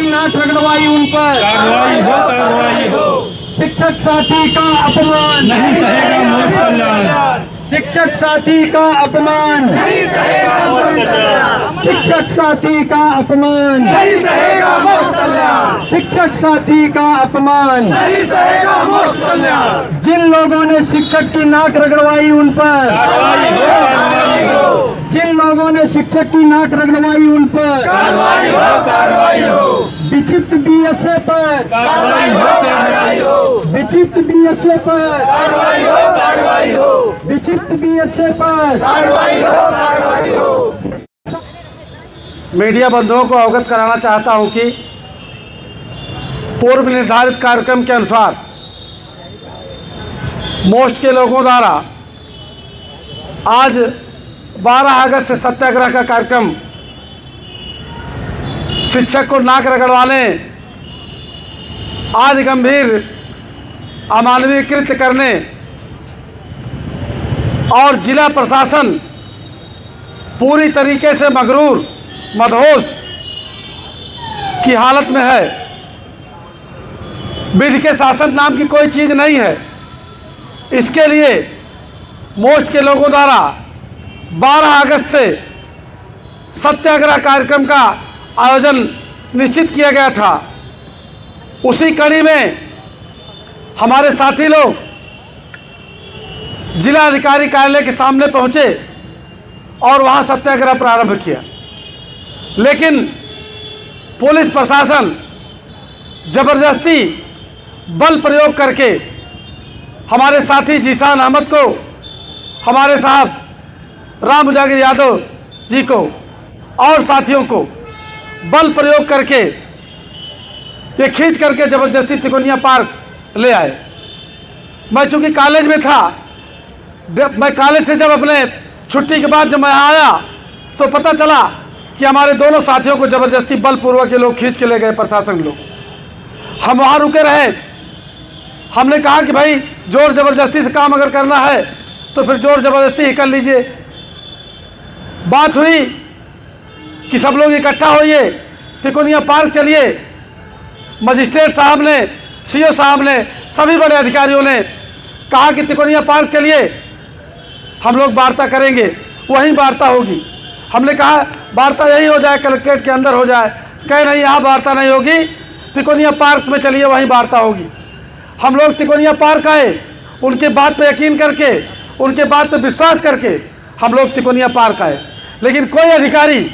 नाक रगड़वाई उन पर कार्रवाई हो, कार्रवाई हो। शिक्षक साथी का अपमान नहीं सहेगा मोस्ट कल्याण। शिक्षक साथी का अपमान नहीं सहेगा मोस्ट कल्याण। शिक्षक साथी का अपमान नहीं सहेगा मोस्ट कल्याण। शिक्षक साथी का अपमान नहीं सहेगा मोस्ट कल्याण। जिन लोगों ने शिक्षक की नाक रगड़वाई उन पर कार्रवाई हो, कार्रवाई हो। जिन लोगों ने शिक्षक की नाक रगड़वाई उन पर कार्रवाई हो, कार्रवाई हो। विक्षिप्त बीएसए पर कार्रवाई हो, कार्रवाई हो। विक्षिप्त बीएसए पर कार्रवाई हो, कार्रवाई हो। विक्षिप्त बीएसए पर कार्रवाई हो, कार्रवाई हो। मीडिया बंधुओं को अवगत कराना चाहता हूं कि पूर्व निर्धारित कार्यक्रम के अनुसार मोस्ट के लोगों द्वारा आज 12 अगस्त से सत्याग्रह का कार्यक्रम शिक्षक को नाक रगड़वाने, आज गंभीर अमानवीय कृत्य करने और जिला प्रशासन पूरी तरीके से मगरूर मदहोश की हालत में है। विधि के शासन नाम की कोई चीज़ नहीं है। इसके लिए मोस्ट के लोगों द्वारा 12 अगस्त से सत्याग्रह कार्यक्रम का आयोजन निश्चित किया गया था। उसी कड़ी में हमारे साथी लोग जिला अधिकारी कार्यालय के सामने पहुंचे और वहां सत्याग्रह प्रारंभ किया, लेकिन पुलिस प्रशासन जबरदस्ती बल प्रयोग करके हमारे साथी जीशान अहमद को, हमारे साहब राम उजागर यादव जी को और साथियों को बल प्रयोग करके ये खींच करके जबरदस्ती तिकोनिया पार्क ले आए। मैं चूँकि कॉलेज में था, मैं कॉलेज से जब अपने छुट्टी के बाद जब मैं आया तो पता चला कि हमारे दोनों साथियों को ज़बरदस्ती बलपूर्वक ये लोग खींच के ले गए, प्रशासन लोग। हम वहाँ रुके रहे। हमने कहा कि भाई जोर ज़बरदस्ती से काम अगर करना है तो फिर जोर ज़बरदस्ती ही कर लीजिए। बात हुई कि सब लोग इकट्ठा होइए, तिकोनिया पार्क चलिए। मजिस्ट्रेट साहब ने, सीओ साहब ने, सभी बड़े अधिकारियों ने कहा कि तिकोनिया पार्क चलिए, हम लोग वार्ता करेंगे, वहीं वार्ता होगी। हमने कहा वार्ता यही हो जाए, कलेक्ट्रेट के अंदर हो जाए। कहे नहीं, यहाँ वार्ता नहीं होगी, तिकोनिया पार्क में चलिए, वहीं वार्ता होगी। हम लोग तिकोनिया पार्क आए, उनके बात पे यकीन करके, उनके बात पे विश्वास करके हम लोग तिकोनिया पार्क आए, लेकिन कोई अधिकारी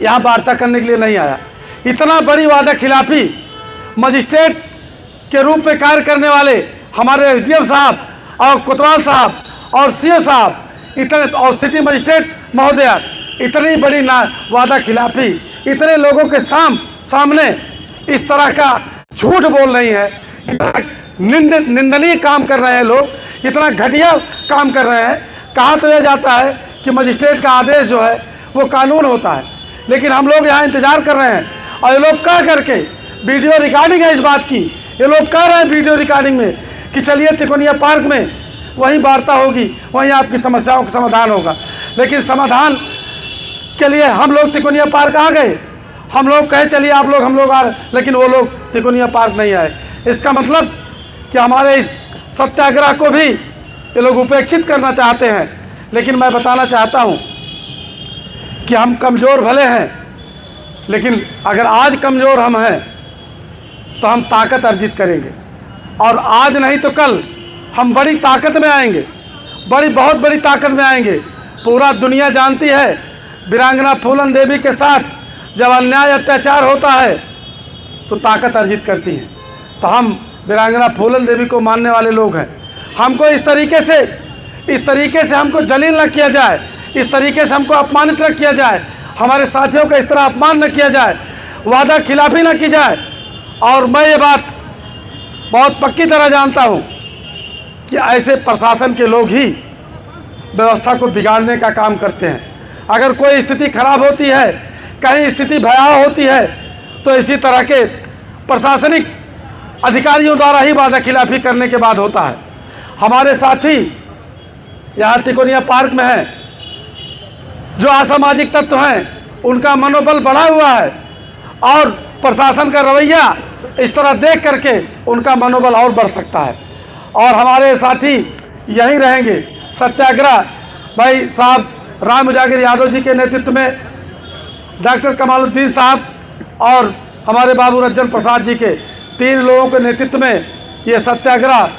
यहाँ वार्ता करने के लिए नहीं आया। इतना बड़ी वादा खिलाफी मजिस्ट्रेट के रूप में कार्य करने वाले हमारे एसडीएम साहब और कोतवाल साहब और सीओ साहब, इतने और सिटी मजिस्ट्रेट महोदया, इतनी बड़ी वादा खिलाफी इतने लोगों के सामने इस तरह का झूठ बोल रही है, निंदनीय काम कर रहे हैं लोग, इतना घटिया काम कर रहे हैं। कहा तो यह जाता है कि मजिस्ट्रेट का आदेश जो है वो कानून होता है, लेकिन हम लोग यहाँ इंतज़ार कर रहे हैं और ये लोग कह करके, वीडियो रिकॉर्डिंग है इस बात की, ये लोग कह रहे हैं वीडियो रिकॉर्डिंग में कि चलिए तिकोनिया पार्क में, वहीं वार्ता होगी, वहीं आपकी समस्याओं का समाधान होगा। लेकिन समाधान के लिए हम लोग तिकोनिया पार्क आ गए, हम लोग कहे चलिए आप लोग, हम लोग आ रहे, लेकिन वो लोग तिकोनिया पार्क नहीं आए। इसका मतलब कि हमारे इस सत्याग्रह को भी ये लोग उपेक्षित करना चाहते हैं। लेकिन मैं बताना चाहता हूँ कि हम कमज़ोर भले हैं, लेकिन अगर आज कमज़ोर हम हैं तो हम ताकत अर्जित करेंगे, और आज नहीं तो कल हम बड़ी ताकत में आएंगे, बहुत बड़ी ताकत में आएंगे। पूरा दुनिया जानती है वीरांगना फूलन देवी के साथ जब अन्याय अत्याचार होता है तो ताकत अर्जित करती हैं। तो हम वीरांगना फूलन देवी को मानने वाले लोग हैं। हमको इस तरीके से हमको जलील न किया जाए, इस तरीके से हमको अपमानित न किया जाए, हमारे साथियों का इस तरह अपमान न किया जाए, वादा खिलाफी न की जाए। और मैं ये बात बहुत पक्की तरह जानता हूँ कि ऐसे प्रशासन के लोग ही व्यवस्था को बिगाड़ने का काम करते हैं। अगर कोई स्थिति खराब होती है, कहीं स्थिति भयावह होती है, तो इसी तरह के प्रशासनिक अधिकारियों द्वारा ही वादा खिलाफी करने के बाद होता है। हमारे साथी यहाँ तिकोनिया पार्क में हैं, जो असामाजिक तत्व हैं, उनका मनोबल बढ़ा हुआ है और प्रशासन का रवैया इस तरह देख करके उनका मनोबल और बढ़ सकता है। और हमारे साथी यहीं रहेंगे। सत्याग्रह भाई साहब राम उजागर यादव जी के नेतृत्व में, डॉक्टर कमालुद्दीन साहब और हमारे बाबू रंजन प्रसाद जी के 3 लोगों के नेतृत्व में ये सत्याग्रह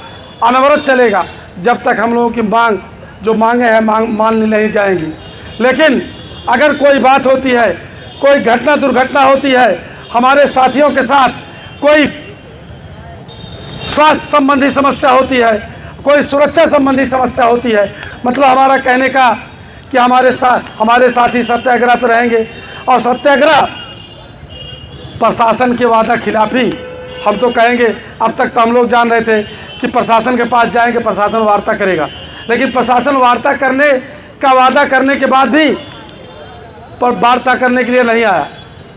अनवरत चलेगा जब तक हम लोगों की मांग जो मांगे हैं मान नहीं जाएंगी। लेकिन अगर कोई बात होती है, कोई घटना दुर्घटना होती है, हमारे साथियों के साथ कोई स्वास्थ्य संबंधी समस्या होती है, कोई सुरक्षा संबंधी समस्या होती है, मतलब हमारा कहने का कि हमारे साथी सत्याग्रह पर रहेंगे। और सत्याग्रह प्रशासन के वादा खिलाफी हम तो कहेंगे। अब तक तो हम लोग जान रहे थे कि प्रशासन के पास जाएंगे, प्रशासन वार्ता करेगा, लेकिन प्रशासन वार्ता करने का वादा करने के बाद भी पर वार्ता करने के लिए नहीं आया।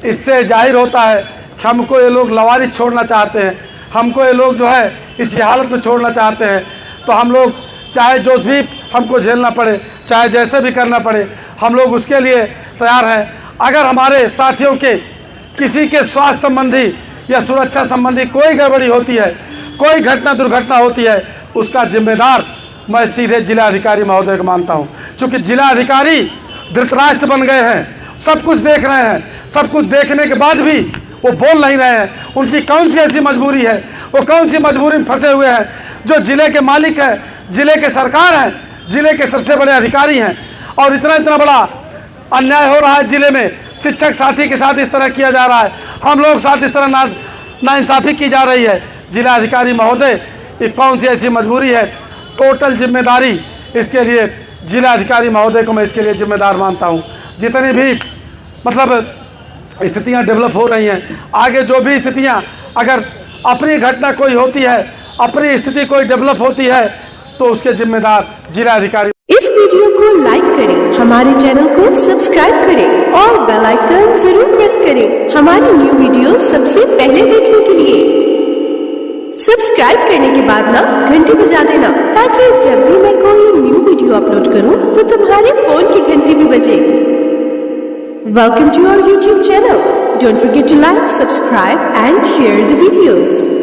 इससे जाहिर होता है कि हमको ये लोग लवारिस छोड़ना चाहते हैं, हमको ये लोग जो है इसी हालत में छोड़ना चाहते हैं। तो हम लोग चाहे जो भी हमको झेलना पड़े, चाहे जैसे भी करना पड़े, हम लोग उसके लिए तैयार हैं। अगर हमारे साथियों के किसी के स्वास्थ्य संबंधी या सुरक्षा संबंधी कोई गड़बड़ी होती है, कोई घटना दुर्घटना होती है, उसका जिम्मेदार मैं सीधे जिलाधिकारी महोदय को मानता हूँ। चूँकि जिलाधिकारी धृतराष्ट्र बन गए हैं, सब कुछ देख रहे हैं, सब कुछ देखने के बाद भी वो बोल नहीं रहे हैं। उनकी कौन सी ऐसी मजबूरी है, वो कौन सी मजबूरी में फंसे हुए हैं। जो ज़िले के मालिक हैं, ज़िले के सरकार हैं, ज़िले के सबसे बड़े अधिकारी हैं, और इतना बड़ा अन्याय हो रहा है ज़िले में। शिक्षक साथी के साथ इस तरह किया जा रहा है, हम लोग साथ इस तरह नाइंसाफ़ी की जा रही है। जिलाधिकारी महोदय, ये कौन सी ऐसी मजबूरी है, टोटल जिम्मेदारी इसके लिए जिलाधिकारी महोदय को मैं इसके लिए जिम्मेदार मानता हूँ। जितनी भी मतलब स्थितियाँ डेवलप हो रही हैं, आगे जो भी स्थितियाँ, अगर अपनी घटना कोई होती है, अपनी स्थिति कोई डेवलप होती है, तो उसके जिम्मेदार जिलाधिकारी। इस वीडियो को लाइक करें, हमारे चैनल को सब्सक्राइब करें और बेल आइकन जरूर प्रेस करें हमारी न्यू वीडियो सबसे पहले देखने के लिए। सब्सक्राइब करने के बाद ना घंटी बजा देना, ताकि जब भी मैं कोई न्यू वीडियो अपलोड करूं तो तुम्हारे फोन की घंटी भी बजे। Welcome to our YouTube channel. Don't forget to like, subscribe and share the videos.